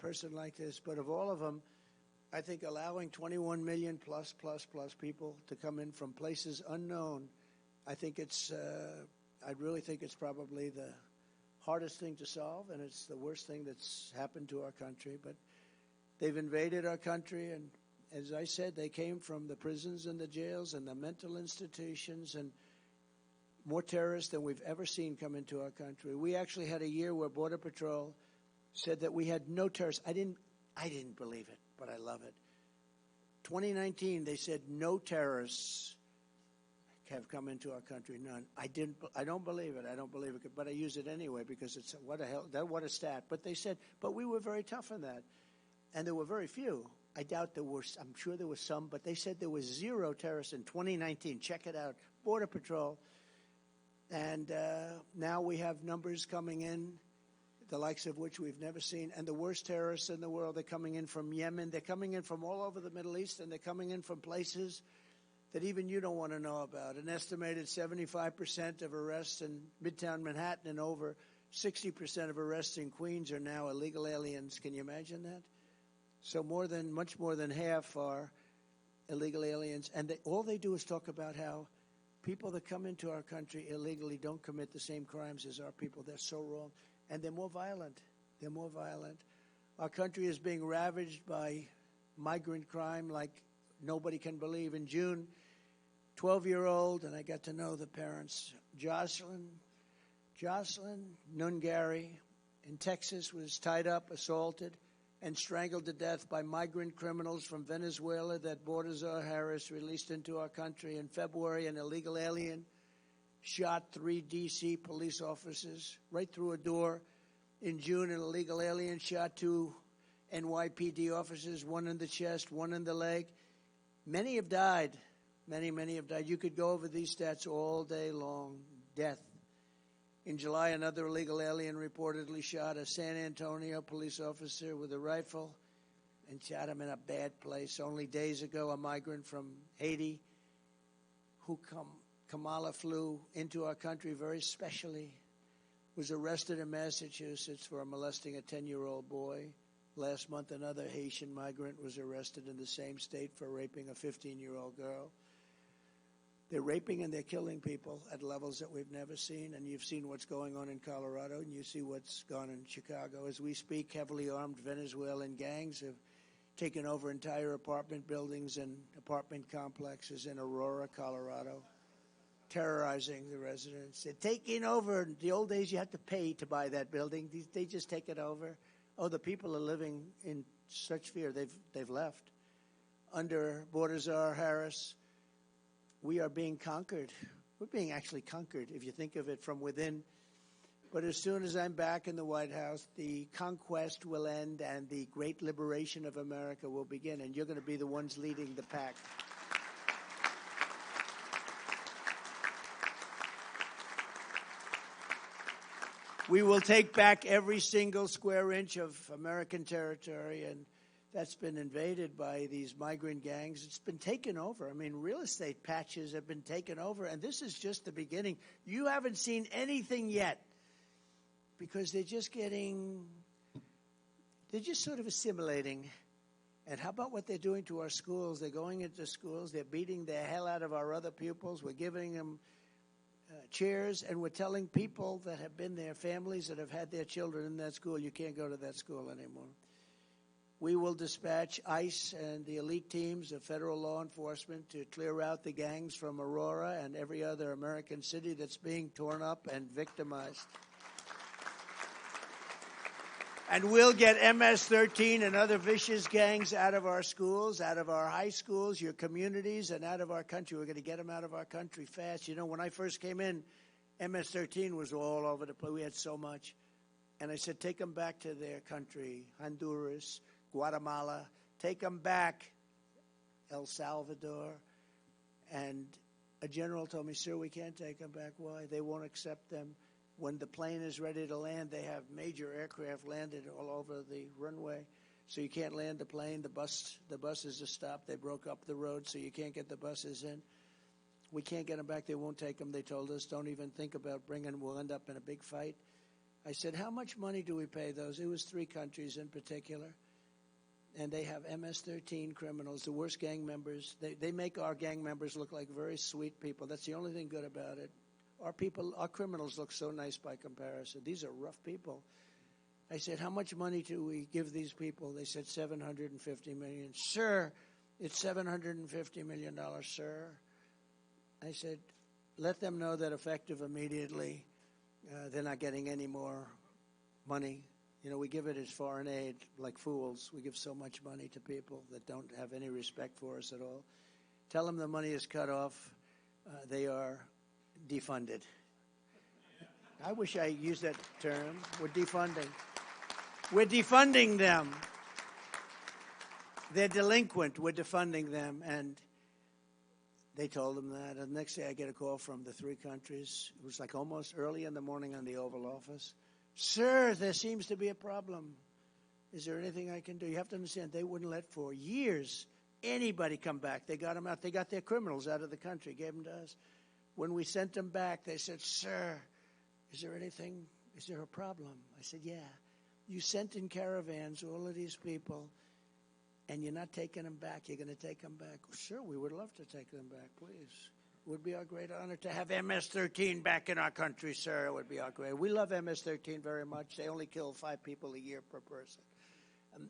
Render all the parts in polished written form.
person like this, but of all of them, I think allowing 21 million plus people to come in from places unknown, I really think it's probably the hardest thing to solve, and it's the worst thing that's happened to our country. But they've invaded our country, and as I said, they came from the prisons and the jails and the mental institutions, and more terrorists than we've ever seen come into our country. We actually had a year where Border Patrol said that we had no terrorists. I didn't believe it, but I love it. 2019, they said no terrorists have come into our country. None. I don't believe it. I don't believe it, but I use it anyway because it's what a stat. But they said, but we were very tough on that, and there were very few. I doubt there were. I'm sure there was some, but they said there was 0 terrorists in 2019. Check it out, Border Patrol, and now we have numbers coming in, the likes of which we've never seen, and the worst terrorists in the world. They're coming in from Yemen. They're coming in from all over the Middle East, and they're coming in from places that even you don't want to know about. An estimated 75% of arrests in Midtown Manhattan and over 60% of arrests in Queens are now illegal aliens. Can you imagine that? So much more than half are illegal aliens. And all they do is talk about how people that come into our country illegally don't commit the same crimes as our people. They're so wrong. And they're more violent. They're more violent. Our country is being ravaged by migrant crime like nobody can believe. In June, 12-year-old, and I got to know the parents, Jocelyn Nungari in Texas was tied up, assaulted, and strangled to death by migrant criminals from Venezuela that Baltazar Harris released into our country. In February, an illegal alien shot 3 D.C. police officers right through a door. In June, an illegal alien shot 2 NYPD officers, 1 in the chest, 1 in the leg. Many have died. Many have died. You could go over these stats all day long. Death. In July, another illegal alien reportedly shot a San Antonio police officer with a rifle and shot him in a bad place. Only days ago, a migrant from Haiti who Kamala flew into our country very specially was arrested in Massachusetts for molesting a 10-year-old boy. Last month, another Haitian migrant was arrested in the same state for raping a 15-year-old girl. They're raping and they're killing people at levels that we've never seen. And you've seen what's going on in Colorado, and you see what's gone in Chicago. As we speak, heavily armed Venezuelan gangs have taken over entire apartment buildings and apartment complexes in Aurora, Colorado, terrorizing the residents. They're taking over. In the old days, you had to pay to buy that building. They just take it over. Oh, the people are living in such fear. They've left. Under Baltazar Harris, we are being conquered. We're being actually conquered, if you think of it from within. But as soon as I'm back in the White House, the conquest will end and the great liberation of America will begin. And you're going to be the ones leading the pack. We will take back every single square inch of American territory, and that's been invaded by these migrant gangs. It's been taken over. I mean, real estate patches have been taken over, and this is just the beginning. You haven't seen anything yet because they're just sort of assimilating. And how about what they're doing to our schools? They're going into schools. They're beating the hell out of our other pupils. We're giving them chairs, and we're telling people that have been there, families that have had their children in that school, you can't go to that school anymore. We will dispatch ICE and the elite teams of federal law enforcement to clear out the gangs from Aurora and every other American city that's being torn up and victimized. And we'll get MS-13 and other vicious gangs out of our schools, out of our high schools, your communities, and out of our country. We're going to get them out of our country fast. You know, when I first came in, MS-13 was all over the place. We had so much. And I said, take them back to their country, Honduras, Guatemala. Take them back, El Salvador. And a general told me, sir, we can't take them back. Why? They won't accept them. When the plane is ready to land, they have major aircraft landed all over the runway. So you can't land the plane. The buses are stopped. They broke up the road, so you can't get the buses in. We can't get them back. They won't take them. They told us, don't even think about bringing them. We'll end up in a big fight. I said, how much money do we pay those? It was 3 countries in particular. And they have MS-13 criminals, the worst gang members. They make our gang members look like very sweet people. That's the only thing good about it. Our criminals look so nice by comparison. These are rough people. I said, how much money do we give these people? They said $750 million. Sir, it's $750 million, sir. I said, let them know that effective immediately, they're not getting any more money. You know, we give it as foreign aid like fools. We give so much money to people that don't have any respect for us at all. Tell them the money is cut off. They are defunded. I wish I used that term. We're defunding. We're defunding them. They're delinquent. We're defunding them. And they told them that. And the next day I get a call from the 3 countries. It was like almost early in the morning on the Oval Office. Sir, there seems to be a problem. Is there anything I can do? You have to understand, they wouldn't let for years anybody come back. They got them out. They got their criminals out of the country, gave them to us. When we sent them back, they said, sir, is there anything? Is there a problem? I said, yeah. You sent in caravans all of these people, and you're not taking them back. You're going to take them back. Sure, we would love to take them back, please. It would be our great honor to have MS-13 back in our country, sir. It would be our great. We love MS-13 very much. They only kill 5 people a year per person.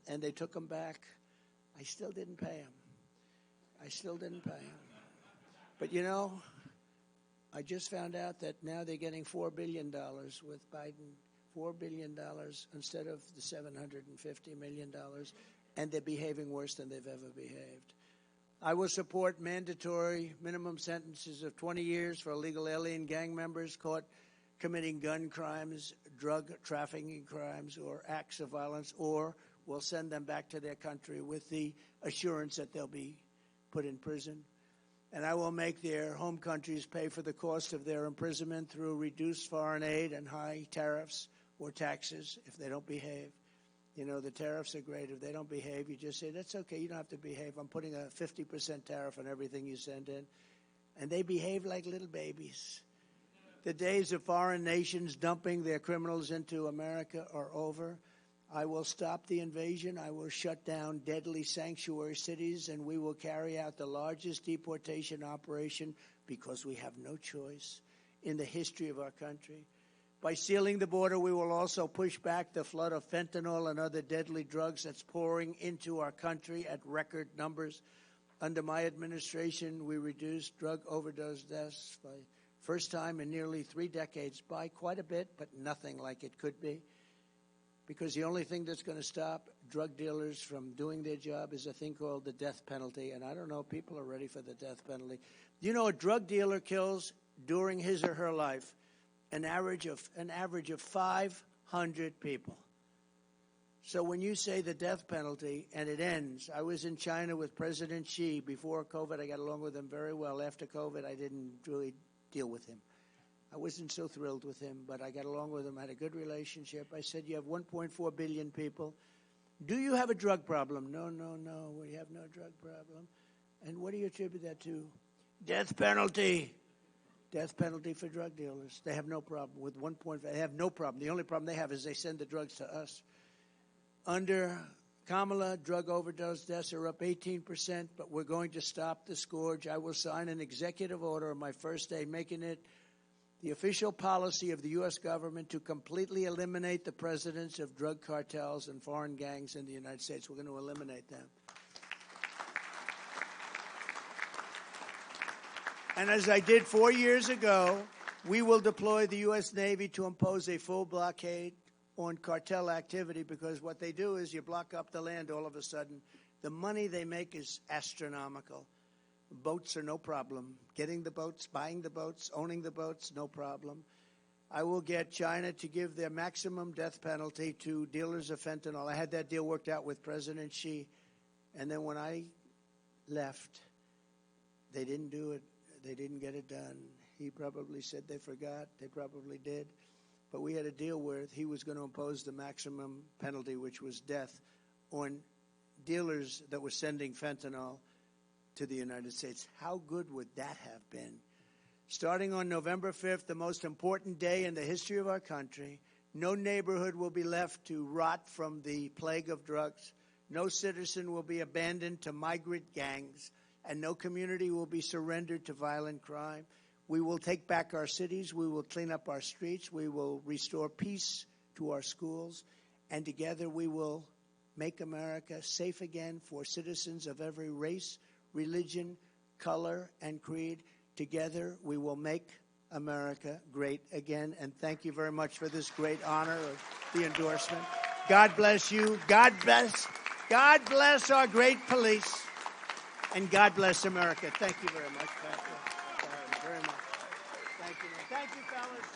And they took them back. I still didn't pay them. But, you know, I just found out that now they're getting $4 billion with Biden, $4 billion instead of the $750 million, and they're behaving worse than they've ever behaved. I will support mandatory minimum sentences of 20 years for illegal alien gang members caught committing gun crimes, drug trafficking crimes, or acts of violence, or we'll send them back to their country with the assurance that they'll be put in prison. And I will make their home countries pay for the cost of their imprisonment through reduced foreign aid and high tariffs or taxes if they don't behave. You know, the tariffs are great. If they don't behave, you just say, that's okay, you don't have to behave. I'm putting a 50% tariff on everything you send in. And they behave like little babies. The days of foreign nations dumping their criminals into America are over. I will stop the invasion. I will shut down deadly sanctuary cities, and we will carry out the largest deportation operation, because we have no choice, in the history of our country. By sealing the border, we will also push back the flood of fentanyl and other deadly drugs that's pouring into our country at record numbers. Under my administration, we reduced drug overdose deaths for the first time in nearly 3 decades by quite a bit, but nothing like it could be. Because the only thing that's going to stop drug dealers from doing their job is a thing called the death penalty. And I don't know if people are ready for the death penalty. You know, a drug dealer kills during his or her life an average of 500 people. So when you say the death penalty and it ends, I was in China with President Xi before COVID. I got along with him very well. After COVID, I didn't really deal with him. I wasn't so thrilled with him, but I got along with him, had a good relationship. I said, you have 1.4 billion people. Do you have a drug problem? No, we have no drug problem. And what do you attribute that to? Death penalty. Death penalty for drug dealers. They have no problem with 1.5. They have no problem. The only problem they have is they send the drugs to us. Under Kamala, drug overdose deaths are up 18%, but we're going to stop the scourge. I will sign an executive order on my first day, making it the official policy of the U.S. government to completely eliminate the presence of drug cartels and foreign gangs in the United States. We're going to eliminate them. And as I did 4 years ago, we will deploy the U.S. Navy to impose a full blockade on cartel activity, because what they do is you block up the land all of a sudden. The money they make is astronomical. Boats are no problem. Getting the boats, buying the boats, owning the boats, no problem. I will get China to give their maximum death penalty to dealers of fentanyl. I had that deal worked out with President Xi. And then when I left, they didn't do it. They didn't get it done. He probably said they forgot. They probably did. But we had a deal where he was going to impose the maximum penalty, which was death, on dealers that were sending fentanyl to the United States. How good would that have been? Starting on November 5th, the most important day in the history of our country, No neighborhood will be left to rot from the plague of drugs. No citizen will be abandoned to migrant gangs, and no community will be surrendered to violent crime. We will take back our cities. We will clean up our streets. We will restore peace to our schools. And together we will make America safe again for citizens of every race, religion, color, and creed. Together we will make America great again. And thank you very much for this great honor of the endorsement. God bless you. God bless our great police. And God bless America. Thank you very much, Pastor. Very much. Thank you. Thank you, fellas.